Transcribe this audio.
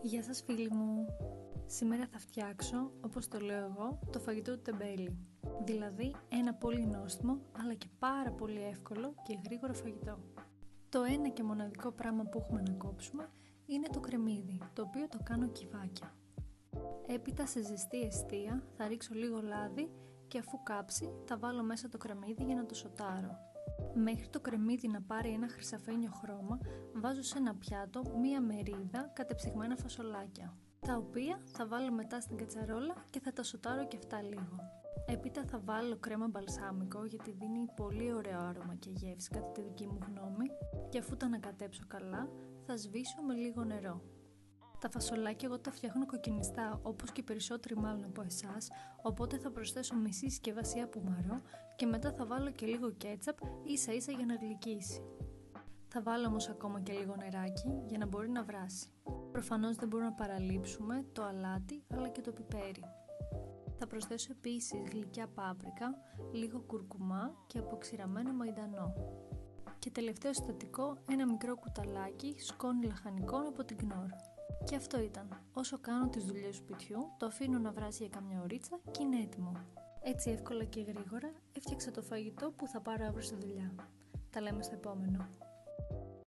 Γεια σας φίλοι μου! Σήμερα θα φτιάξω, όπως το λέω εγώ, το φαγητό του τεμπέλη. Δηλαδή ένα πολύ νόστιμο, αλλά και πάρα πολύ εύκολο και γρήγορο φαγητό. Το ένα και μοναδικό πράγμα που έχουμε να κόψουμε είναι το κρεμμύδι, το οποίο το κάνω κυβάκια. Έπειτα σε ζεστή εστία θα ρίξω λίγο λάδι και αφού κάψει θα βάλω μέσα το κρεμμύδι για να το σοτάρω. Μέχρι το κρεμμύδι να πάρει ένα χρυσαφένιο χρώμα, βάζω σε ένα πιάτο μία μερίδα κατεψυγμένα φασολάκια, τα οποία θα βάλω μετά στην κατσαρόλα και θα τα σοτάρω και αυτά λίγο. Έπειτα θα βάλω κρέμα μπαλσάμικο γιατί δίνει πολύ ωραίο άρωμα και γεύση κατά τη δική μου γνώμη και αφού τα ανακατέψω καλά θα σβήσω με λίγο νερό. Τα φασολάκια εγώ τα φτιάχνω κοκκινιστά όπως και οι περισσότεροι μάλλον από εσάς, οπότε θα προσθέσω μισή συσκευασία πουμαρό και μετά θα βάλω και λίγο κέτσαπ ίσα ίσα για να γλυκίσει. Θα βάλω όμως ακόμα και λίγο νεράκι για να μπορεί να βράσει. Προφανώς δεν μπορούμε να παραλείψουμε το αλάτι αλλά και το πιπέρι. Θα προσθέσω επίσης γλυκιά πάπρικα, λίγο κουρκουμά και αποξηραμένο μαϊντανό. Και τελευταίο συστατικό ένα μικρό κουταλάκι σκόνη λαχανικών από την Knorr. Και αυτό ήταν. Όσο κάνω τις δουλειές του σπιτιού, το αφήνω να βράσει για καμιά ωρίτσα και είναι έτοιμο. Έτσι εύκολα και γρήγορα έφτιαξα το φαγητό που θα πάρω αύριο στη δουλειά. Τα λέμε στο επόμενο.